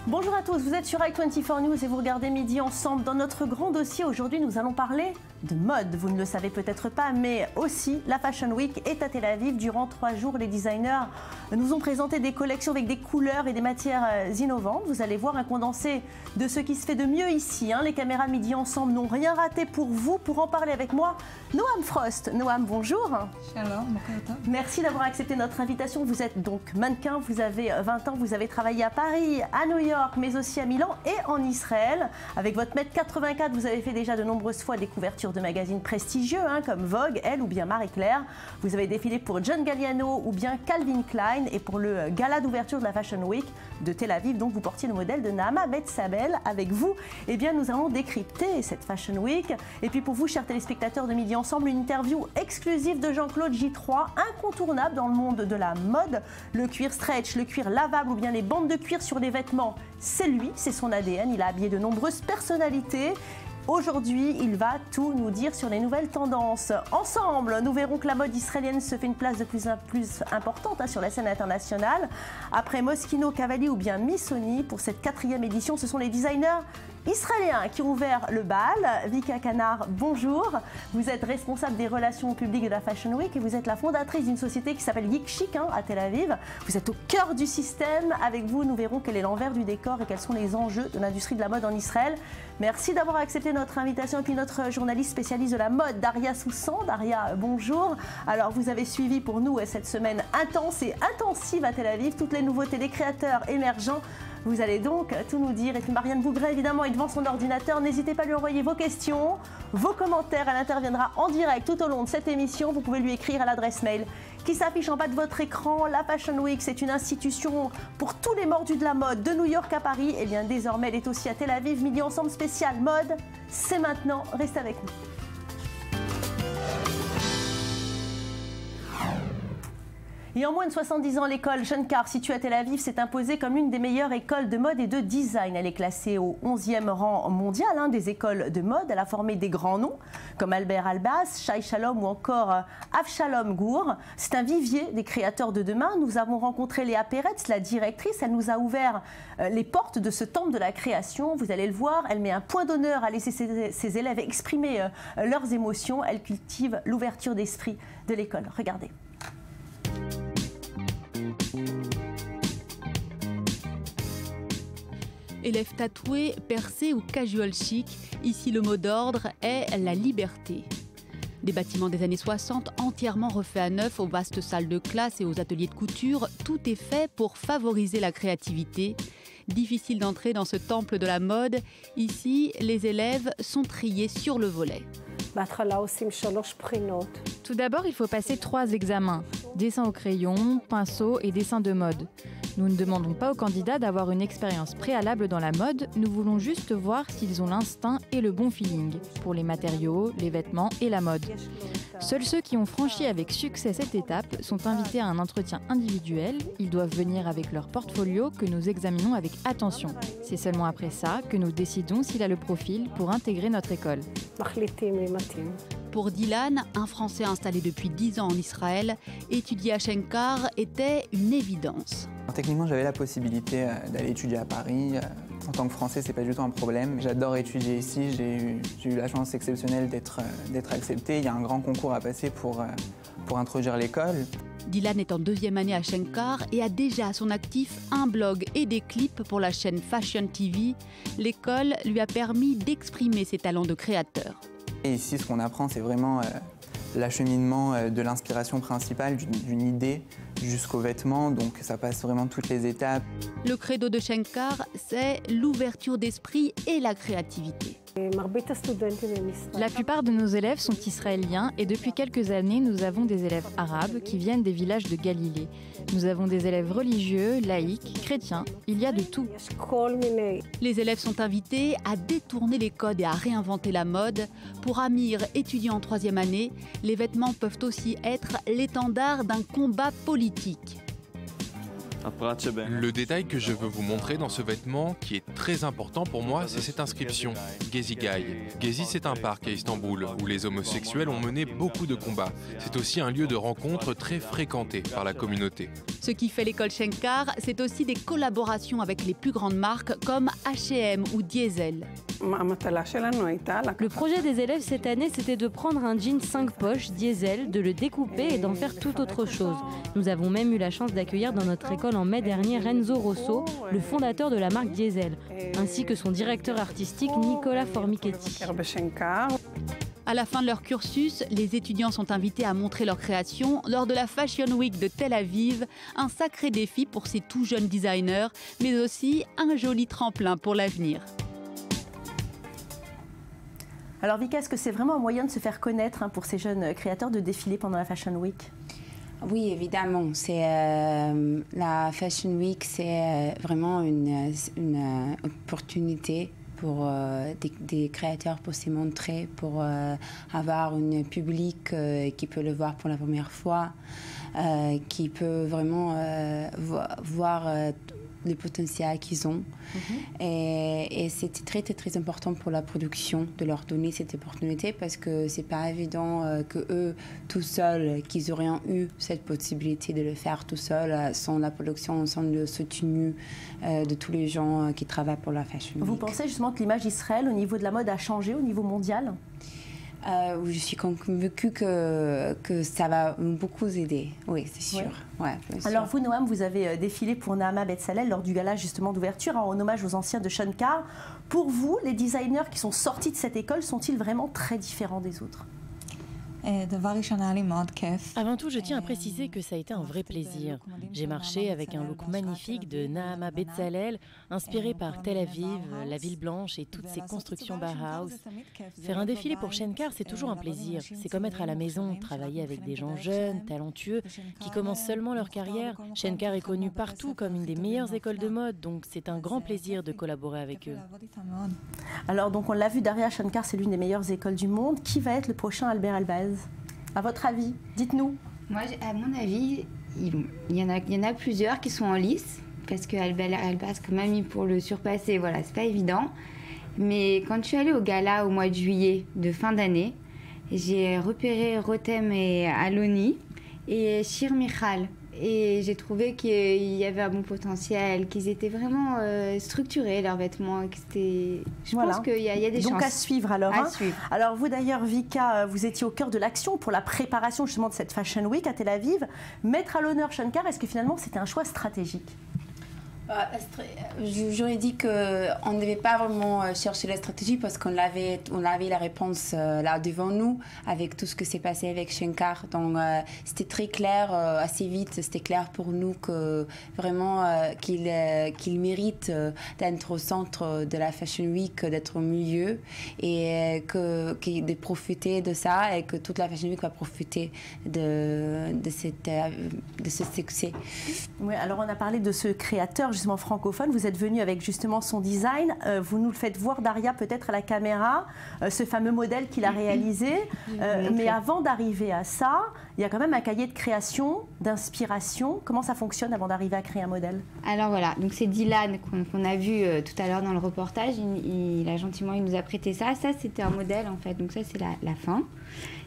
Bonjour à tous, vous êtes sur i24 News et vous regardez Midi Ensemble. Dans notre grand dossier, aujourd'hui, nous allons parler de mode. Vous ne le savez peut-être pas, mais aussi la Fashion Week est à Tel Aviv. Durant 3 jours, les designers nous ont présenté des collections avec des couleurs et des matières innovantes. Vous allez voir un condensé de ce qui se fait de mieux ici. Les caméras Midi Ensemble n'ont rien raté pour vous. Pour en parler avec moi, Noam Frost. Noam, bonjour. Shalom. Merci d'avoir accepté notre invitation. Vous êtes donc mannequin, vous avez 20 ans, vous avez travaillé à Paris, à New York, mais aussi à Milan et en Israël. Avec votre 1m84, vous avez fait déjà de nombreuses fois des couvertures de magazines prestigieux comme Vogue, Elle ou bien Marie-Claire. Vous avez défilé pour John Galliano ou bien Calvin Klein et pour le gala d'ouverture de la Fashion Week de Tel Aviv. Donc vous portiez le modèle de Naama Betsabel. Avec vous, nous allons décrypter cette Fashion Week. Et puis pour vous, chers téléspectateurs de Midi Ensemble, une interview exclusive de Jean-Claude J3, incontournable dans le monde de la mode. Le cuir stretch, le cuir lavable ou bien les bandes de cuir sur les vêtements, c'est lui, c'est son ADN. Il a habillé de nombreuses personnalités. Aujourd'hui, il va tout nous dire sur les nouvelles tendances. Ensemble, nous verrons que la mode israélienne se fait une place de plus en plus importante sur la scène internationale. Après Moschino, Cavalli ou bien Missoni, pour cette 4e édition, ce sont les designers israéliens qui ont ouvert le bal. Vika Canard, bonjour. Vous êtes responsable des relations publiques de la Fashion Week et vous êtes la fondatrice d'une société qui s'appelle Geek Chic à Tel Aviv. Vous êtes au cœur du système. Avec vous, nous verrons quel est l'envers du décor et quels sont les enjeux de l'industrie de la mode en Israël. Merci d'avoir accepté notre invitation. Et puis notre journaliste spécialiste de la mode, Daria Soussan. Daria, bonjour. Alors, vous avez suivi pour nous cette semaine intense et intensive à Tel Aviv, toutes les nouveautés des créateurs émergents. Vous allez donc tout nous dire. Et puis Marianne Bougret, évidemment, est devant son ordinateur. N'hésitez pas à lui envoyer vos questions, vos commentaires. Elle interviendra en direct tout au long de cette émission. Vous pouvez lui écrire à l'adresse mail qui s'affiche en bas de votre écran. La Fashion Week, c'est une institution pour tous les mordus de la mode, de New York à Paris. Et bien désormais, elle est aussi à Tel Aviv. Midi Ensemble spécial mode, c'est maintenant. Restez avec nous. Et en moins de 70 ans, l'école Shenkar, située à Tel Aviv, s'est imposée comme l'une des meilleures écoles de mode et de design. Elle est classée au 11e rang mondial des écoles de mode. Elle a formé des grands noms comme Albert Albas, Shai Shalom ou encore Avshalom Gour. C'est un vivier des créateurs de demain. Nous avons rencontré Léa Peretz, la directrice. Elle nous a ouvert les portes de ce temple de la création. Vous allez le voir, elle met un point d'honneur à laisser ses élèves exprimer leurs émotions. Elle cultive l'ouverture d'esprit de l'école. Regardez. Élèves tatoués, percés ou casual chic, ici le mot d'ordre est la liberté. Des bâtiments des années 60 entièrement refaits à neuf aux vastes salles de classe et aux ateliers de couture, tout est fait pour favoriser la créativité. Difficile d'entrer dans ce temple de la mode, ici les élèves sont triés sur le volet. Tout d'abord, il faut passer 3 examens, dessin au crayon, pinceau et dessin de mode. Nous ne demandons pas aux candidats d'avoir une expérience préalable dans la mode, nous voulons juste voir s'ils ont l'instinct et le bon feeling pour les matériaux, les vêtements et la mode. Seuls ceux qui ont franchi avec succès cette étape sont invités à un entretien individuel. Ils doivent venir avec leur portfolio que nous examinons avec attention. C'est seulement après ça que nous décidons s'il a le profil pour intégrer notre école. Pour Dylan, un Français installé depuis 10 ans en Israël, étudier à Shenkar était une évidence. Techniquement, j'avais la possibilité d'aller étudier à Paris. En tant que Français, c'est pas du tout un problème. J'adore étudier ici. J'ai eu la chance exceptionnelle d'être accepté. Il y a un grand concours à passer pour introduire l'école. Dylan est en 2e année à Shenkar et a déjà à son actif un blog et des clips pour la chaîne Fashion TV. L'école lui a permis d'exprimer ses talents de créateur. Et ici, ce qu'on apprend, c'est vraiment l'acheminement de l'inspiration principale d'une idée jusqu'aux vêtements, donc ça passe vraiment toutes les étapes. Le credo de Shenkar, c'est l'ouverture d'esprit et la créativité. La plupart de nos élèves sont israéliens et depuis quelques années, nous avons des élèves arabes qui viennent des villages de Galilée. Nous avons des élèves religieux, laïcs, chrétiens, il y a de tout. Les élèves sont invités à détourner les codes et à réinventer la mode. Pour Amir, étudiant en 3e année, les vêtements peuvent aussi être l'étendard d'un combat politique. Le détail que je veux vous montrer dans ce vêtement, qui est très important pour moi, c'est cette inscription, Gezi Gai. Gezi, c'est un parc à Istanbul, où les homosexuels ont mené beaucoup de combats. C'est aussi un lieu de rencontre très fréquenté par la communauté. Ce Ce qui fait l'école Shenkar, c'est aussi des collaborations avec les plus grandes marques comme H&M ou Diesel. Le projet des élèves cette année, c'était de prendre un jean 5 poches Diesel, de le découper et d'en faire tout autre chose. Nous avons même eu la chance d'accueillir dans notre école en mai dernier Renzo Rosso, le fondateur de la marque Diesel, ainsi que son directeur artistique Nicola Formichetti. À la fin de leur cursus, les étudiants sont invités à montrer leur création lors de la Fashion Week de Tel Aviv, un sacré défi pour ces tout jeunes designers, mais aussi un joli tremplin pour l'avenir. Alors Vika, est-ce que c'est vraiment un moyen de se faire connaître pour ces jeunes créateurs de défiler pendant la Fashion Week? Oui, évidemment. La Fashion Week, c'est vraiment une opportunité pour des créateurs pour se montrer, pour avoir un public qui peut le voir pour la première fois, qui peut vraiment voir le potentiel qu'ils ont. Et c'était très, très, très important pour la production de leur donner cette opportunité parce que c'est pas évident que eux, tout seuls, qu'ils auraient eu cette possibilité de le faire tout seuls, sans la production, sans le soutien de tous les gens qui travaillent pour la Fashion Week. Vous pensez justement que l'image d'Israël au niveau de la mode a changé au niveau mondial? Je suis convaincue que ça va beaucoup aider, oui, c'est sûr. Oui. Ouais, alors vous, Noam, vous avez défilé pour Nahama Betzalel lors du gala justement d'ouverture en hommage aux anciens de Shenkar. Pour vous, les designers qui sont sortis de cette école sont-ils vraiment très différents des autres? Avant tout, je tiens à préciser que ça a été un vrai plaisir. J'ai marché avec un look magnifique de Nahama Betzalel, inspiré par Tel Aviv, la ville blanche et toutes ces constructions Bauhaus. Faire un défilé pour Shenkar, c'est toujours un plaisir. C'est comme être à la maison, travailler avec des gens jeunes, talentueux, qui commencent seulement leur carrière. Shenkar est connu partout comme une des meilleures écoles de mode, donc c'est un grand plaisir de collaborer avec eux. Alors donc on l'a vu, Daria, Shenkar, c'est l'une des meilleures écoles du monde. Qui va être le prochain Albert Elbaz? À votre avis, dites-nous. Moi, à mon avis, il y en a plusieurs qui sont en lice, parce que Albert Elbaz, quand même, pour le surpasser, voilà, c'est pas évident. Mais quand je suis allée au gala au mois de juillet de fin d'année, j'ai repéré Rotem et Aloni et Shir Michal. Et j'ai trouvé qu'il y avait un bon potentiel, qu'ils étaient vraiment structurés, leurs vêtements. Je pense qu'il y a des chances. Donc à suivre alors. À suivre. Alors vous d'ailleurs, Vika, vous étiez au cœur de l'action pour la préparation justement de cette Fashion Week à Tel Aviv. Mettre à l'honneur Shenkar, est-ce que finalement c'était un choix stratégique? J'aurais dit qu'on ne devait pas vraiment chercher la stratégie parce qu'on avait la réponse là devant nous avec tout ce qui s'est passé avec Shenkar. Donc c'était très clair, assez vite, c'était clair pour nous que vraiment qu'il mérite d'être au centre de la Fashion Week, d'être au milieu et de profiter de ça et que toute la Fashion Week va profiter de ce succès. Oui, alors on a parlé de ce créateur justement francophone, vous êtes venu avec justement son design, vous nous le faites voir, Daria, peut-être à la caméra, ce fameux modèle qu'il a réalisé, mais avant d'arriver à ça, il y a quand même un cahier de création, d'inspiration. Comment ça fonctionne avant d'arriver à créer un modèle? Alors voilà, donc c'est Dylan qu'on a vu tout à l'heure dans le reportage, il nous a prêté ça, c'était un modèle en fait, donc ça c'est la fin,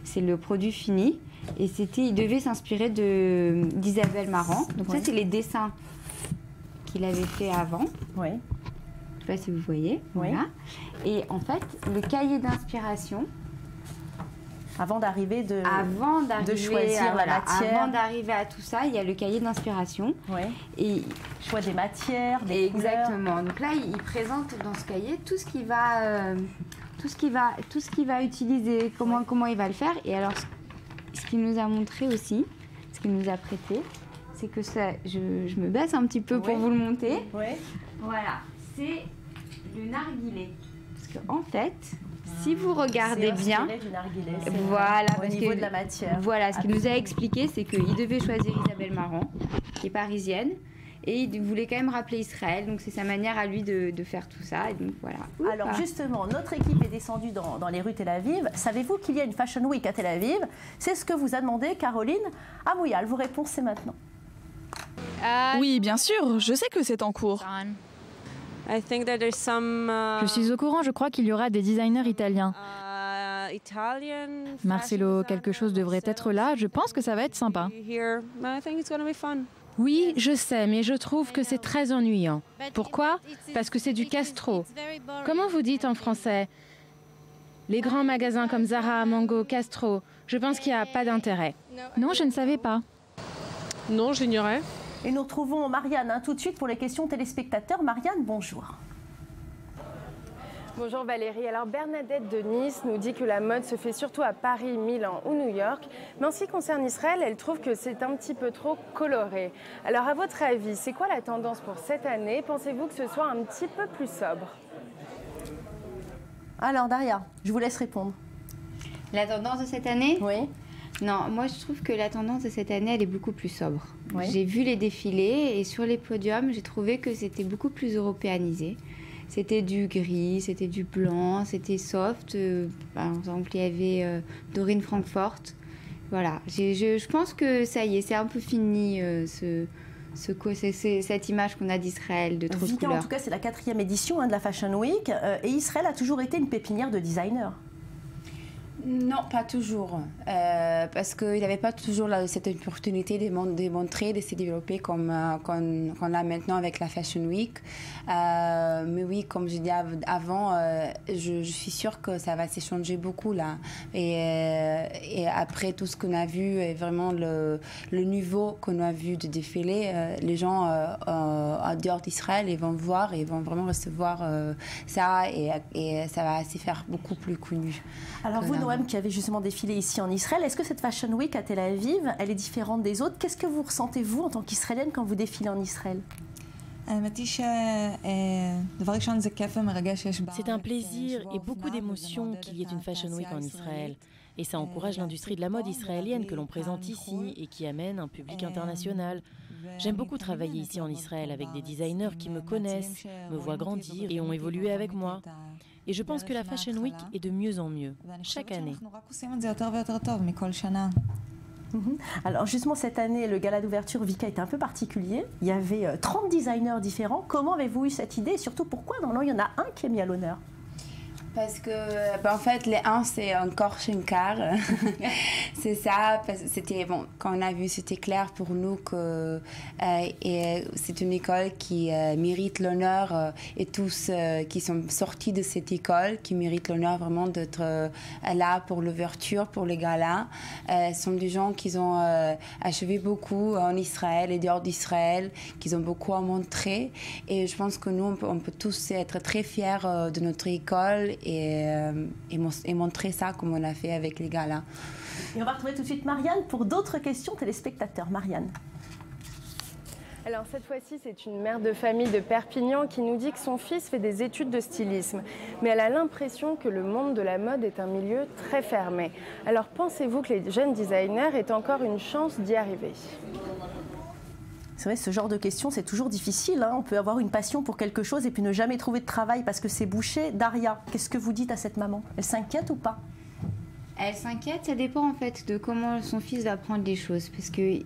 c'est le produit fini, et il devait s'inspirer d'Isabelle Marant, donc ça c'est les dessins qu'il avait fait avant. Oui. Je ne sais pas si vous voyez. Oui. Voilà. Et en fait, le cahier d'inspiration. Avant d'arriver de choisir la matière. Avant d'arriver à tout ça, il y a le cahier d'inspiration. Oui. Et choix des matières, des exactement. couleurs. Donc là, il présente dans ce cahier tout ce qu'il va utiliser, comment il va le faire. Et alors, ce qu'il nous a montré aussi, ce qu'il nous a prêté, c'est que ça, je me baisse un petit peu pour vous le monter. Oui. Voilà, c'est le narguilé. Parce qu'en fait, si vous regardez bien, voilà, au niveau de la matière. Voilà, ce qu'il nous a expliqué, c'est qu'il devait choisir Isabelle Marant, qui est parisienne, et il voulait quand même rappeler Israël. Donc c'est sa manière à lui de faire tout ça. Et donc voilà. Alors justement, notre équipe est descendue dans les rues Tel Aviv. Savez-vous qu'il y a une Fashion Week à Tel Aviv? C'est ce que vous a demandé Caroline Amouyal. Vos réponses, c'est maintenant. Oui, bien sûr, je sais que c'est en cours. Je suis au courant, je crois qu'il y aura des designers italiens. Marcelo quelque chose devrait être là, je pense que ça va être sympa. Oui, je sais, mais je trouve que c'est très ennuyant. Pourquoi? Parce que c'est du Castro. Comment vous dites en français? Les grands magasins comme Zara, Mango, Castro, je pense qu'il n'y a pas d'intérêt. Non, je ne savais pas. Non, je l'ignorais. Et nous retrouvons Marianne tout de suite pour les questions téléspectateurs. Marianne, bonjour. Bonjour Valérie. Alors Bernadette de Nice nous dit que la mode se fait surtout à Paris, Milan ou New York. Mais en ce qui concerne Israël, elle trouve que c'est un petit peu trop coloré. Alors à votre avis, c'est quoi la tendance pour cette année? Pensez-vous que ce soit un petit peu plus sobre? Alors Daria, je vous laisse répondre. La tendance de cette année? Oui. Non, moi je trouve que la tendance de cette année, elle est beaucoup plus sobre. Oui. J'ai vu les défilés et sur les podiums, j'ai trouvé que c'était beaucoup plus européanisé. C'était du gris, c'était du blanc, c'était soft. Par exemple, il y avait Dorine Frankfurt. Voilà, je pense que ça y est, c'est un peu fini cette image qu'on a d'Israël de trop de couleurs. En tout cas, c'est la 4e édition de la Fashion Week. Et Israël a toujours été une pépinière de designers. Non, pas toujours. Parce qu'il n'avait pas toujours cette opportunité de montrer, de se développer comme qu'on l'a maintenant avec la Fashion Week. Mais oui, comme je disais avant, je suis sûre que ça va s'échanger beaucoup là. Et après tout ce qu'on a vu, et vraiment le niveau qu'on a vu de défilé, les gens en dehors d'Israël, ils vont voir et ils vont vraiment recevoir ça et ça va se faire beaucoup plus connu. Alors vous, Noam, qui avez justement défilé ici en Israël, est-ce que cette Fashion Week à Tel Aviv, elle est différente des autres? Qu'est-ce que vous ressentez, vous, en tant qu'Israélienne, quand vous défilez en Israël? C'est un plaisir et beaucoup d'émotions qu'il y ait une Fashion Week en Israël. Et ça encourage l'industrie de la mode israélienne que l'on présente ici et qui amène un public international. J'aime beaucoup travailler ici en Israël avec des designers qui me connaissent, me voient grandir et ont évolué avec moi. Et je pense que la Fashion Week est de mieux en mieux, chaque année. Alors justement, cette année, le gala d'ouverture Vika était un peu particulier. Il y avait 30 designers différents. Comment avez-vous eu cette idée et surtout pourquoi dans l'an, il y en a un qui est mis à l'honneur? Parce que, en fait, les 1, c'est encore Shankar. C'est ça. C'était, bon, quand on a vu, c'était clair pour nous que c'est une école qui mérite l'honneur et tous qui sont sortis de cette école, qui méritent l'honneur vraiment d'être là pour l'ouverture, pour les galas. Ce sont des gens qui ont achevé beaucoup en Israël et dehors d'Israël, qui ont beaucoup à montrer. Et je pense que nous, on peut tous être très fiers de notre école et montrer ça comme on a fait avec les galas. Et on va retrouver tout de suite Marianne pour d'autres questions téléspectateurs. Marianne. Alors cette fois-ci, c'est une mère de famille de Perpignan qui nous dit que son fils fait des études de stylisme. Mais elle a l'impression que le monde de la mode est un milieu très fermé. Alors pensez-vous que les jeunes designers aient encore une chance d'y arriver ? C'est vrai, ce genre de questions, c'est toujours difficile. Hein. On peut avoir une passion pour quelque chose et puis ne jamais trouver de travail parce que c'est bouché. Daria, qu'est-ce que vous dites à cette maman? Elle s'inquiète ou pas? Elle s'inquiète, ça dépend en fait de comment son fils va prendre les choses. Parce que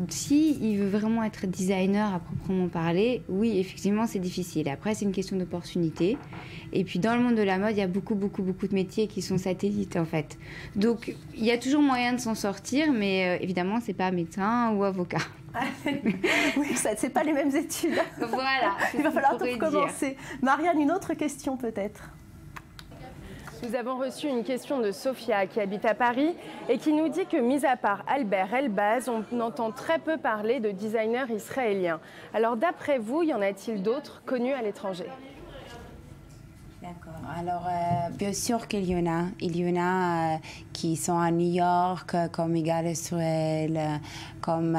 si il veut vraiment être designer à proprement parler, oui, effectivement, c'est difficile. Après, c'est une question d'opportunité. Et puis, dans le monde de la mode, il y a beaucoup de métiers qui sont satellites, en fait. Donc, il y a toujours moyen de s'en sortir, mais évidemment, c'est pas médecin ou avocat. Oui, c'est pas les mêmes études. Voilà. Il va falloir tout recommencer. Marianne, une autre question peut-être? Nous avons reçu une question de Sophia qui habite à Paris et qui nous dit que, mis à part Albert Elbaz, on entend très peu parler de designers israéliens. Alors d'après vous, y en a-t-il d'autres connus à l'étranger ? D'accord. Alors, bien sûr qu'il y en a. Il y en a qui sont à New York, comme Igal Israël, comme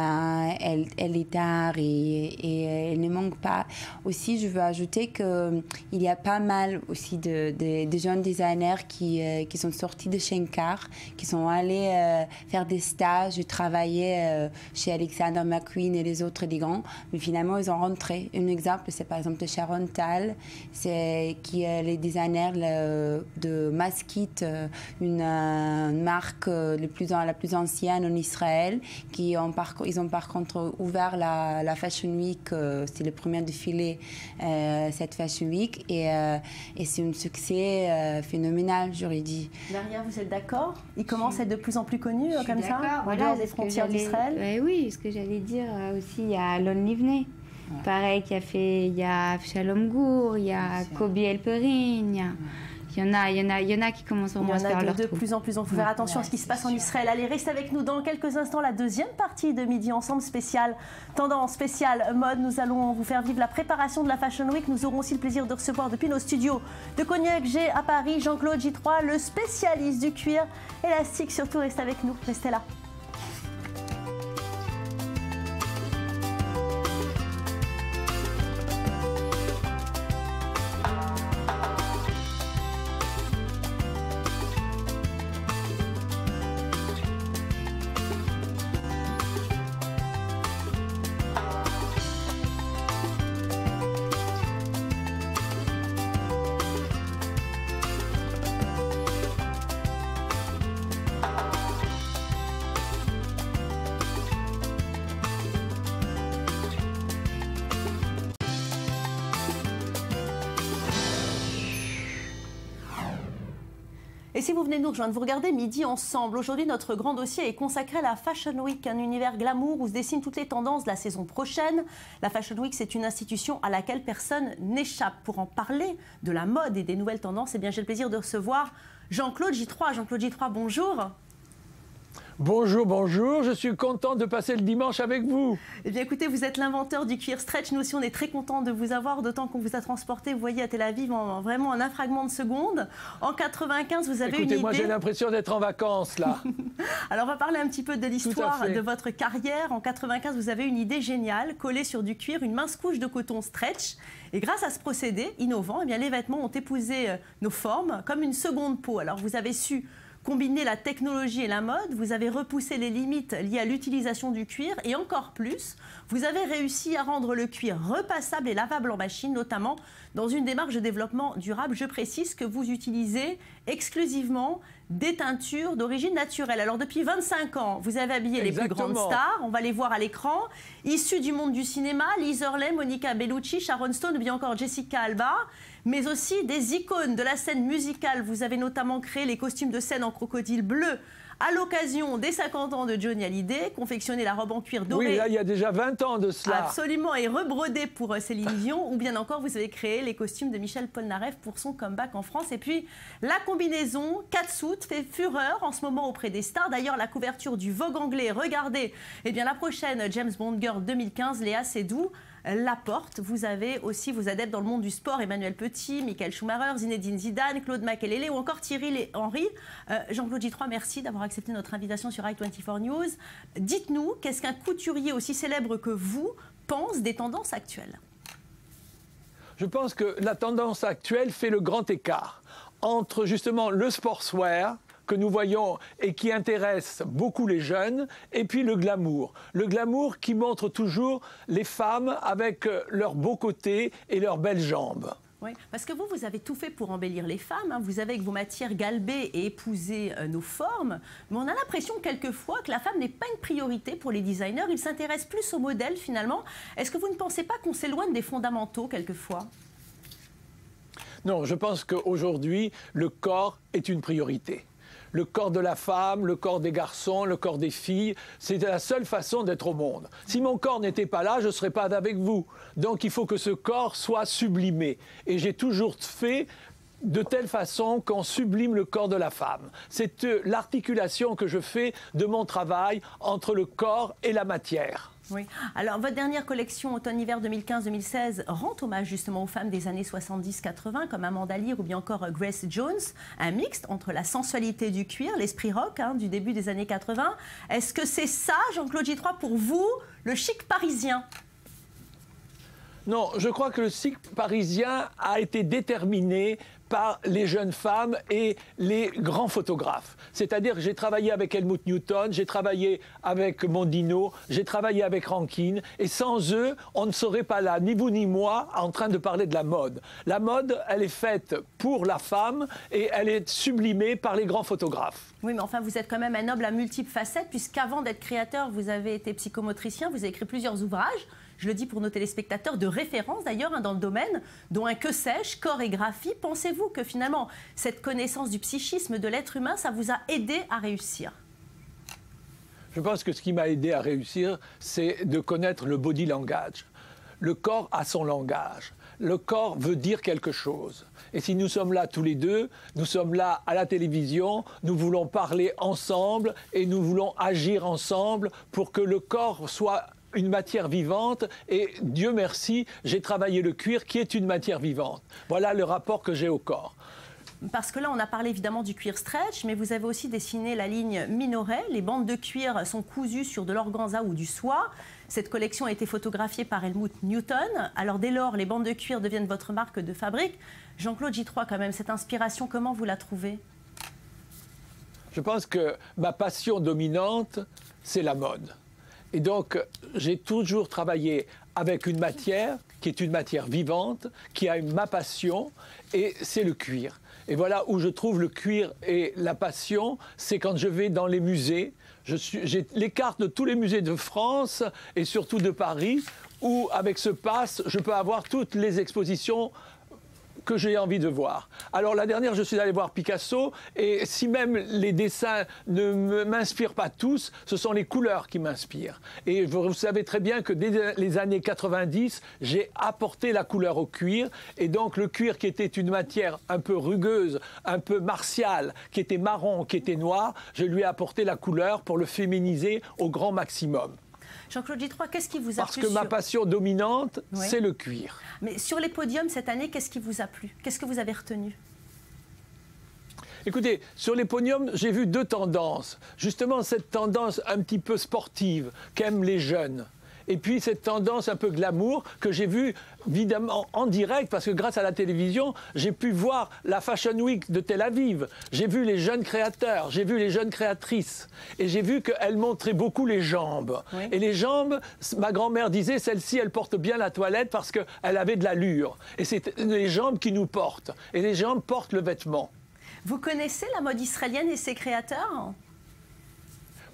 Elitar, et il ne manque pas. Aussi, je veux ajouter qu'il y a pas mal aussi de jeunes designers qui sont sortis de Shankar, qui sont allés faire des stages, travailler chez Alexander McQueen et les autres des grands, mais finalement, ils ont rentré. Un exemple, c'est par exemple de Sharon Tal, qui est les designers partenaire de Maskit, une marque la plus ancienne en Israël, ils ont par contre ouvert la Fashion Week, c'était le premier défilé cette Fashion Week, et c'est un succès phénoménal, j'aurais dit. Maria, vous êtes d'accord? Il commence à être de plus en plus connu comme ça, en dehors des frontières d'Israël? Oui, ce que j'allais dire aussi, il y a Alon Livney. Ouais. Pareil, il y a Shalom Gour, il y a Kobi Elperin, il y en a qui commencent vraiment à se faire leur trou. De plus en plus, on faut faire attention à ce qui se passe en Israël. Allez, reste avec nous dans quelques instants, la deuxième partie de Midi Ensemble spéciale tendance, spéciale mode. Nous allons vous faire vivre la préparation de la Fashion Week. Nous aurons aussi le plaisir de recevoir depuis nos studios de Cognac G à Paris, Jean-Claude J3, le spécialiste du cuir élastique. Surtout, restez avec nous, restez là. Et si vous venez nous rejoindre, vous regardez Midi Ensemble. Aujourd'hui, notre grand dossier est consacré à la Fashion Week, un univers glamour où se dessinent toutes les tendances de la saison prochaine. La Fashion Week, c'est une institution à laquelle personne n'échappe. Pour en parler de la mode et des nouvelles tendances, eh bien, j'ai le plaisir de recevoir Jean-Claude J3. Jean-Claude J3, bonjour. Bonjour, bonjour, je suis content de passer le dimanche avec vous. Eh bien écoutez, vous êtes l'inventeur du cuir stretch, nous aussi on est très contents de vous avoir, d'autant qu'on vous a transporté, vous voyez, à Tel Aviv vraiment en un fragment de seconde. En 95, vous avez une idée... Écoutez, moi j'ai l'impression d'être en vacances là. Alors on va parler un petit peu de l'histoire de votre carrière. En 95, vous avez une idée géniale, coller sur du cuir une mince couche de coton stretch. Et grâce à ce procédé innovant, eh bien, les vêtements ont épousé nos formes comme une seconde peau. Alors vous avez su combiner la technologie et la mode, vous avez repoussé les limites liées à l'utilisation du cuir et encore plus, vous avez réussi à rendre le cuir repassable et lavable en machine, notamment dans une démarche de développement durable. Je précise que vous utilisez exclusivement des teintures d'origine naturelle. Alors depuis 25 ans, vous avez habillé les plus grandes stars, on va les voir à l'écran, issus du monde du cinéma, Liz Hurley, Monica Bellucci, Sharon Stone ou bien encore Jessica Alba, mais aussi des icônes de la scène musicale. Vous avez notamment créé les costumes de scène en crocodile bleu à l'occasion des 50 ans de Johnny Hallyday, confectionné la robe en cuir doré. Oui, là, il y a déjà 20 ans de cela. Absolument, et rebrodé pour Céline Dion, ou bien encore, vous avez créé les costumes de Michel Polnareff pour son comeback en France. Et puis, la combinaison catsuit fait fureur en ce moment auprès des stars. D'ailleurs, la couverture du Vogue anglais, regardez, eh bien, la prochaine James Bond Girl 2015, Léa Seydoux, la porte. Vous avez aussi vos adeptes dans le monde du sport, Emmanuel Petit, Michael Schumacher, Zinedine Zidane, Claude Makélélé ou encore Thierry Henry. Jean-Claude J3, merci d'avoir accepté notre invitation sur i24 News. Dites-nous, qu'est-ce qu'un couturier aussi célèbre que vous pense des tendances actuelles? Je pense que la tendance actuelle fait le grand écart entre justement le sportswear que nous voyons et qui intéresse beaucoup les jeunes, et puis le glamour. Le glamour qui montre toujours les femmes avec leurs beaux côtés et leurs belles jambes. Oui, parce que vous avez tout fait pour embellir les femmes. Hein. Vous avez, avec vos matières, galbé et épousé nos formes. Mais on a l'impression quelquefois que la femme n'est pas une priorité pour les designers. Ils s'intéressent plus au modèle finalement. Est-ce que vous ne pensez pas qu'on s'éloigne des fondamentaux quelquefois? Non, je pense qu'aujourd'hui, le corps est une priorité. Le corps de la femme, le corps des garçons, le corps des filles, c'est la seule façon d'être au monde. Si mon corps n'était pas là, je ne serais pas avec vous. Donc il faut que ce corps soit sublimé. Et j'ai toujours fait de telle façon qu'on sublime le corps de la femme. C'est l'articulation que je fais de mon travail entre le corps et la matière. Oui. Alors, votre dernière collection automne-hiver 2015-2016 rend hommage justement aux femmes des années 70-80 comme Amanda Lear ou bien encore Grace Jones, un mixte entre la sensualité du cuir, l'esprit rock du début des années 80. Est-ce que c'est ça, Jean-Claude J3, pour vous, le chic parisien? Non, je crois que le cycle parisien a été déterminé par les jeunes femmes et les grands photographes. C'est-à-dire que j'ai travaillé avec Helmut Newton, j'ai travaillé avec Mondino, j'ai travaillé avec Rankine, et sans eux, on ne serait pas là, ni vous ni moi, en train de parler de la mode. La mode, elle est faite pour la femme et elle est sublimée par les grands photographes. Oui, mais enfin, vous êtes quand même un noble à multiples facettes, puisqu'avant d'être créateur, vous avez été psychomotricien, vous avez écrit plusieurs ouvrages. Je le dis pour nos téléspectateurs, de référence d'ailleurs dans le domaine, dont un Que sais-je, corps et graphie. Pensez-vous que finalement, cette connaissance du psychisme de l'être humain, ça vous a aidé à réussir? Je pense que ce qui m'a aidé à réussir, c'est de connaître le body language. Le corps a son langage. Le corps veut dire quelque chose. Et si nous sommes là tous les deux, nous sommes là à la télévision, nous voulons parler ensemble et nous voulons agir ensemble pour que le corps soit une matière vivante, et Dieu merci, j'ai travaillé le cuir qui est une matière vivante. Voilà le rapport que j'ai au corps. Parce que là, on a parlé évidemment du cuir stretch, mais vous avez aussi dessiné la ligne Minoret. Les bandes de cuir sont cousues sur de l'organza ou du soie. Cette collection a été photographiée par Helmut Newton. Alors dès lors, les bandes de cuir deviennent votre marque de fabrique. Jean-Claude Gitroy, quand même, cette inspiration, comment vous la trouvez? Je pense que ma passion dominante, c'est la mode. Et donc, j'ai toujours travaillé avec une matière qui est une matière vivante, qui a ma passion, et c'est le cuir. Et voilà où je trouve le cuir et la passion, c'est quand je vais dans les musées. J'ai les cartes de tous les musées de France et surtout de Paris, où avec ce pass, je peux avoir toutes les expositions que j'ai envie de voir. Alors la dernière, je suis allé voir Picasso, et si même les dessins ne m'inspirent pas tous, ce sont les couleurs qui m'inspirent. Et vous savez très bien que dès les années 90, j'ai apporté la couleur au cuir, et donc le cuir qui était une matière un peu rugueuse, un peu martiale, qui était marron, qui était noir, je lui ai apporté la couleur pour le féminiser au grand maximum. Jean-Claude Gitroy, qu'est-ce qui vous a plu? Parce que ma passion dominante, oui, c'est le cuir. Mais sur les podiums cette année, qu'est-ce qui vous a plu? Qu'est-ce que vous avez retenu? Écoutez, sur les podiums, j'ai vu deux tendances. Justement, cette tendance un petit peu sportive qu'aiment les jeunes. Et puis cette tendance un peu glamour que j'ai vue évidemment en direct, parce que grâce à la télévision, j'ai pu voir la Fashion Week de Tel Aviv. J'ai vu les jeunes créateurs, j'ai vu les jeunes créatrices. Et j'ai vu qu'elles montraient beaucoup les jambes. Oui. Et les jambes, ma grand-mère disait, celle-ci, elle porte bien la toilette parce qu'elle avait de l'allure. Et c'est les jambes qui nous portent. Et les jambes portent le vêtement. Vous connaissez la mode israélienne et ses créateurs ?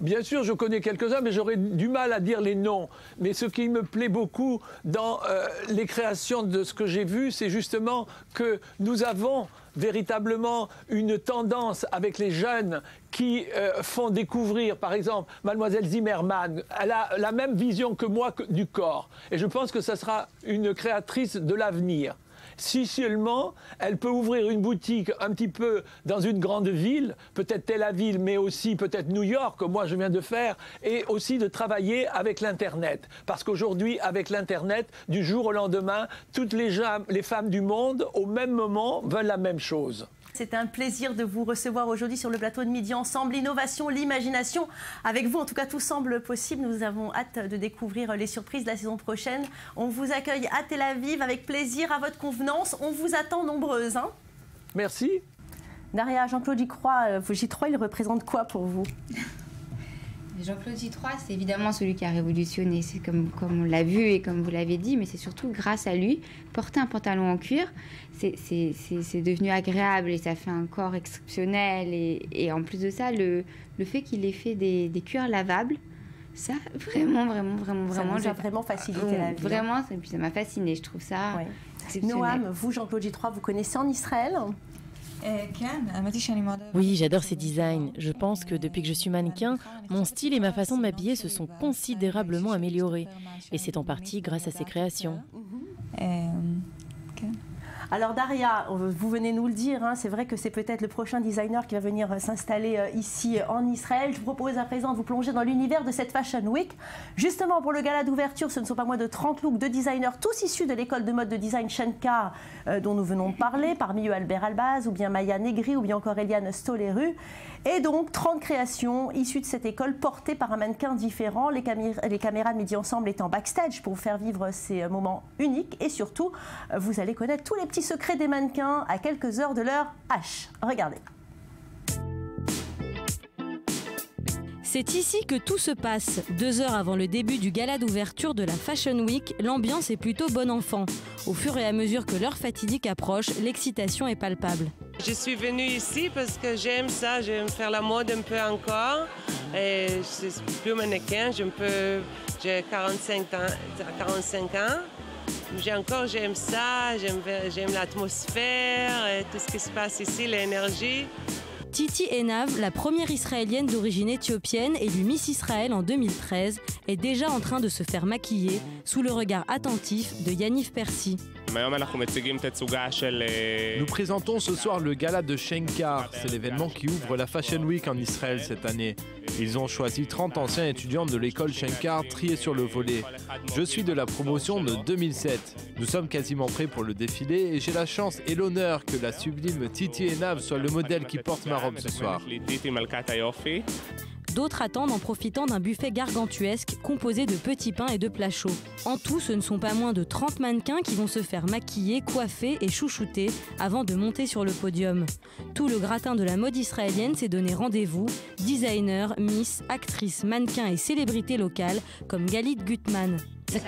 Bien sûr, je connais quelques-uns, mais j'aurais du mal à dire les noms. Mais ce qui me plaît beaucoup dans les créations de ce que j'ai vu, c'est justement que nous avons véritablement une tendance avec les jeunes qui font découvrir, par exemple, Mademoiselle Zimmermann. Elle a la même vision que moi du corps. Et je pense que ça sera une créatrice de l'avenir. Si seulement elle peut ouvrir une boutique un petit peu dans une grande ville, peut-être Tel Aviv, mais aussi peut-être New York, comme moi je viens de faire, et aussi de travailler avec l'Internet. Parce qu'aujourd'hui, avec l'Internet, du jour au lendemain, toutes les femmes du monde, au même moment, veulent la même chose. C'était un plaisir de vous recevoir aujourd'hui sur le plateau de Midi Ensemble. L'innovation, l'imagination, avec vous, en tout cas, tout semble possible. Nous avons hâte de découvrir les surprises de la saison prochaine. On vous accueille à Tel Aviv avec plaisir, à votre convenance. On vous attend nombreuses. Hein. Merci. Daria, Jean-Claude Gitroy, il représente quoi pour vous? Jean-Claude Gitroy, c'est évidemment celui qui a révolutionné, c'est comme on l'a vu et comme vous l'avez dit, mais c'est surtout grâce à lui. Porter un pantalon en cuir, c'est devenu agréable et ça fait un corps exceptionnel. Et en plus de ça, le fait qu'il ait fait des cuirs lavables, ça, vraiment, ça nous a vraiment facilité la vie. Vraiment, ça m'a fasciné, je trouve ça exceptionnel. Noam, vous, Jean-Claude Gitroy, vous connaissez en Israël ? Oui, j'adore ces designs. Je pense que depuis que je suis mannequin, mon style et ma façon de m'habiller se sont considérablement améliorés. Et c'est en partie grâce à ces créations. Alors Daria, vous venez nous le dire, hein, c'est vrai que c'est peut-être le prochain designer qui va venir s'installer ici en Israël. Je vous propose à présent de vous plonger dans l'univers de cette Fashion Week. Justement, pour le gala d'ouverture, ce ne sont pas moins de 30 looks de designers, tous issus de l'école de mode de design Shankar dont nous venons de parler, parmi eux Albert Albaz, ou bien Maya Negri, ou bien encore Eliane Stoleru. Et donc 30 créations issues de cette école portées par un mannequin différent. Les caméras de Midi Ensemble étaient en backstage pour vous faire vivre ces moments uniques. Et surtout, vous allez connaître tous les petits secrets des mannequins à quelques heures de leur H. Regardez. C'est ici que tout se passe. 2 heures avant le début du gala d'ouverture de la Fashion Week, l'ambiance est plutôt bon enfant. Au fur et à mesure que l'heure fatidique approche, l'excitation est palpable. Je suis venue ici parce que j'aime ça, j'aime faire la mode un peu encore. Et je suis plus mannequin, j'ai 45 ans. J'aime ça, j'aime l'atmosphère, et tout ce qui se passe ici, l'énergie. Titi Enav, la première israélienne d'origine éthiopienne élue Miss Israël en 2013, est déjà en train de se faire maquiller sous le regard attentif de Yaniv Percy. Nous présentons ce soir le gala de Shenkar. C'est l'événement qui ouvre la Fashion Week en Israël cette année. Ils ont choisi 30 anciens étudiants de l'école Shenkar triés sur le volet. Je suis de la promotion de 2007. Nous sommes quasiment prêts pour le défilé et j'ai la chance et l'honneur que la sublime Titi Enav soit le modèle qui porte ma robe ce soir. D'autres attendent en profitant d'un buffet gargantuesque composé de petits pains et de plats chauds. En tout, ce ne sont pas moins de 30 mannequins qui vont se faire maquiller, coiffer et chouchouter avant de monter sur le podium. Tout le gratin de la mode israélienne s'est donné rendez-vous. Designers, miss, actrices, mannequins et célébrités locales comme Galit Gutman. C'est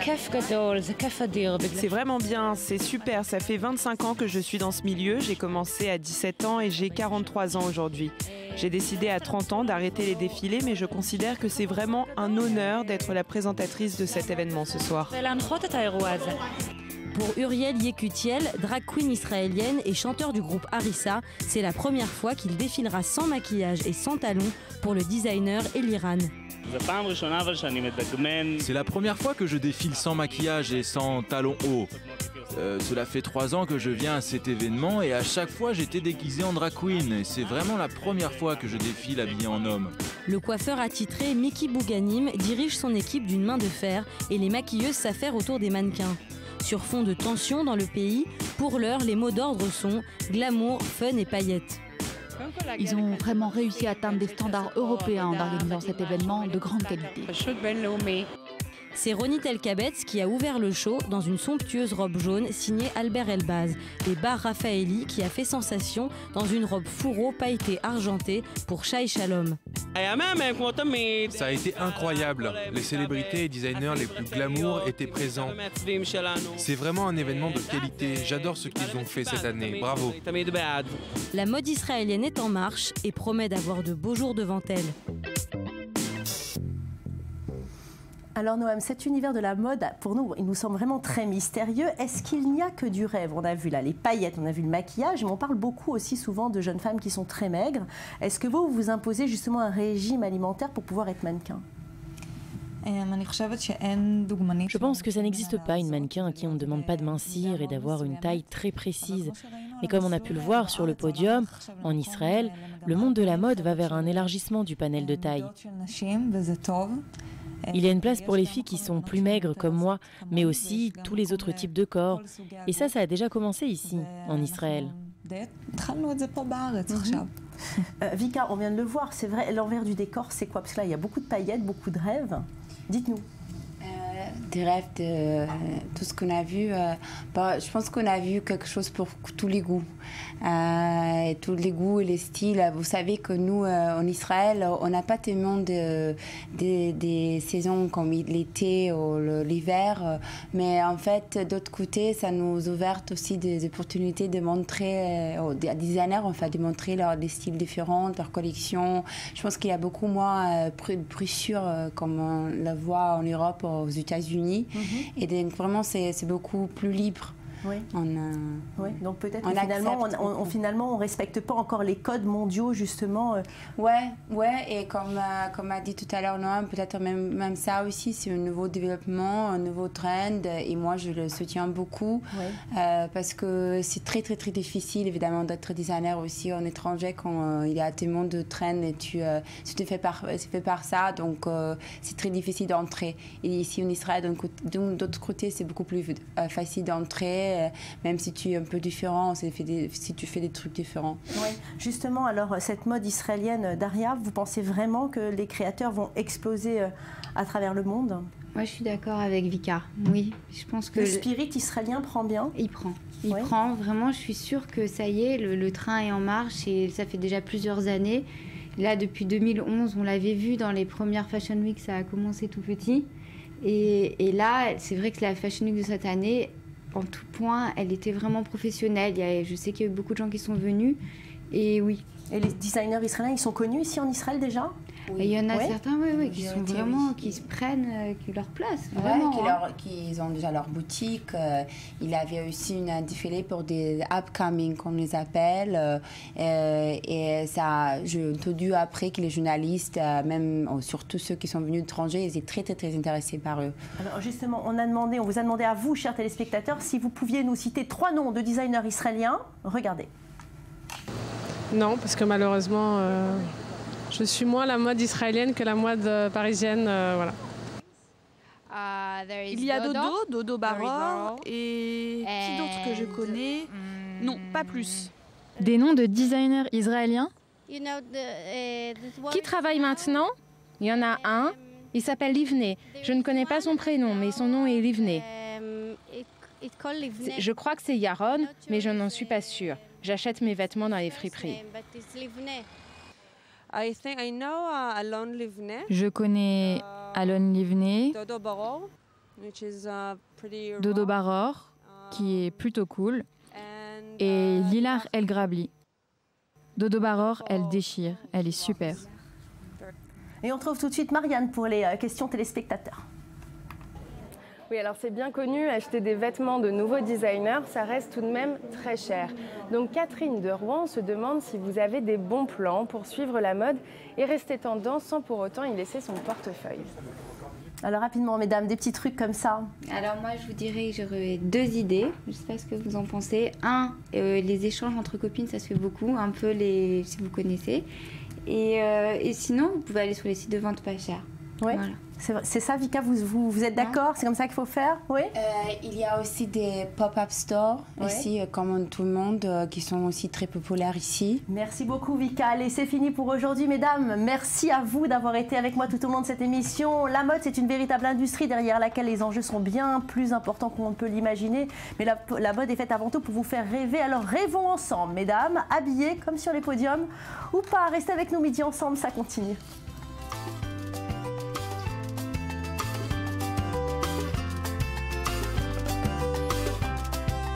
vraiment bien, c'est super. Ça fait 25 ans que je suis dans ce milieu. J'ai commencé à 17 ans et j'ai 43 ans aujourd'hui. J'ai décidé à 30 ans d'arrêter les défilés, mais je considère que c'est vraiment un honneur d'être la présentatrice de cet événement ce soir. Pour Uriel Yekutiel, drag queen israélienne et chanteur du groupe Harissa, c'est la première fois qu'il défilera sans maquillage et sans talons pour le designer Eliran. C'est la première fois que je défile sans maquillage et sans talons hauts. Cela fait 3 ans que je viens à cet événement et à chaque fois j'étais déguisé en drag queen. Et c'est vraiment la première fois que je défile habillé en homme. Le coiffeur attitré Miki Bouganim dirige son équipe d'une main de fer et les maquilleuses s'affairent autour des mannequins. Sur fond de tension dans le pays, pour l'heure, les mots d'ordre sont glamour, fun et paillettes. Ils ont vraiment réussi à atteindre des standards européens en organisant cet événement de grande qualité. C'est Ronit Elkabetz qui a ouvert le show dans une somptueuse robe jaune signée Albert Elbaz et Bar Raffaeli qui a fait sensation dans une robe fourreau pailletée argentée pour Shai Shalom. Ça a été incroyable. Les célébrités et designers les plus glamour étaient présents. C'est vraiment un événement de qualité. J'adore ce qu'ils ont fait cette année. Bravo. La mode israélienne est en marche et promet d'avoir de beaux jours devant elle. Alors Noam, cet univers de la mode, pour nous, il nous semble vraiment très mystérieux. Est-ce qu'il n'y a que du rêve? On a vu là les paillettes, on a vu le maquillage, mais on parle beaucoup aussi souvent de jeunes femmes qui sont très maigres. Est-ce que vous imposez justement un régime alimentaire pour pouvoir être mannequin? Je pense que ça n'existe pas une mannequin à qui on ne demande pas de mincir et d'avoir une taille très précise. Mais comme on a pu le voir sur le podium, en Israël, le monde de la mode va vers un élargissement du panel de taille. Il y a une place pour les filles qui sont plus maigres comme moi, mais aussi tous les autres types de corps. Et ça a déjà commencé ici, en Israël. Vika, on vient de le voir, c'est vrai, l'envers du décor, c'est quoi? Parce que là, il y a beaucoup de paillettes, beaucoup de rêves. Dites-nous. Des rêves, de tout ce qu'on a vu. Je pense qu'on a vu quelque chose pour tous les goûts. Tous les goûts et les styles. Vous savez que nous, en Israël, on n'a pas tellement des saisons comme l'été ou l'hiver. Mais en fait, d'autre côté, ça nous ouvre aussi des opportunités de montrer aux designers, de montrer des styles différents, leurs collections. Je pense qu'il y a beaucoup moins de pressure comme on le voit en Europe ou aux États-Unis. Et donc, vraiment, c'est beaucoup plus libre. Oui. Oui. Donc peut-être que finalement on respecte pas encore les codes mondiaux justement. Ouais, et comme a dit tout à l'heure Noam, peut-être même ça aussi, c'est un nouveau développement, un nouveau trend, et moi je le soutiens beaucoup. Parce que c'est très très très difficile évidemment d'être designer aussi en étranger quand il y a tellement de trends et c'est fait par ça, donc c'est très difficile d'entrer. Et ici en Israël, d'autre côté, c'est beaucoup plus facile d'entrer. Français, même si tu es un peu différent, si tu fais des trucs différents. Oui, justement, alors cette mode israélienne, Daria, vous pensez vraiment que les créateurs vont exploser à travers le monde? Moi, je suis d'accord avec Vika. Oui, je pense que... Le spirit israélien prend bien? Il prend. Vraiment, je suis sûre que ça y est, le train est en marche et ça fait déjà plusieurs années. Là, depuis 2011, on l'avait vu dans les premières Fashion Week, ça a commencé tout petit. Et là, c'est vrai que la Fashion Week de cette année, en tout point, elle était vraiment professionnelle. Je sais qu'il y a eu beaucoup de gens qui sont venus. Et oui. Et les designers israéliens, ils sont connus ici en Israël déjà? Oui. Il y en a certains qui sont vraiment, qui se prennent leur place. Vraiment, qui ont déjà leur boutique. Il y avait aussi un défilé pour des upcoming, comme on les appelle. Et ça, j'ai entendu après que les journalistes, même surtout ceux qui sont venus d'étrangers, ils étaient très intéressés par eux. Alors justement, on vous a demandé à vous, chers téléspectateurs, si vous pouviez nous citer 3 noms de designers israéliens. Regardez. Non, parce que malheureusement, je suis moins la mode israélienne que la mode parisienne. Voilà. Il y a Dodo Baror et qui d'autre que je connais? Non, pas plus. Des noms de designers israéliens? Qui travaille maintenant? Il y en a un. Il s'appelle Livneh. Je ne connais pas son prénom, mais son nom est Livneh. Je crois que c'est Yaron, mais je n'en suis pas sûre. J'achète mes vêtements dans les friperies. Je connais Alon Livneh, Dodo Baror, qui est plutôt cool, et Lilar El Grabli. Dodo Baror, elle déchire, elle est super. Et on trouve tout de suite Marianne pour les questions téléspectateurs. Oui, alors c'est bien connu, acheter des vêtements de nouveaux designers, ça reste tout de même très cher. Donc Catherine de Rouen se demande si vous avez des bons plans pour suivre la mode et rester tendance sans pour autant y laisser son portefeuille. Alors rapidement, mesdames, des petits trucs comme ça. Alors moi, je vous dirais que j'aurais 2 idées. Je ne sais pas ce que vous en pensez. Les échanges entre copines, ça se fait beaucoup, un peu si vous connaissez. Et sinon, vous pouvez aller sur les sites de vente pas chers. Oui. Voilà. C'est ça, Vika, vous êtes d'accord? C'est comme ça qu'il faut faire? Oui. Il y a aussi des pop-up stores, ici, comme tout le monde, qui sont aussi très populaires ici. Merci beaucoup, Vika. Allez, c'est fini pour aujourd'hui, mesdames. Merci à vous d'avoir été avec moi tout au long de cette émission. La mode, c'est une véritable industrie derrière laquelle les enjeux sont bien plus importants qu'on ne peut l'imaginer. Mais la mode est faite avant tout pour vous faire rêver. Alors rêvons ensemble, mesdames, habillées comme sur les podiums ou pas. Restez avec nous midi ensemble, ça continue.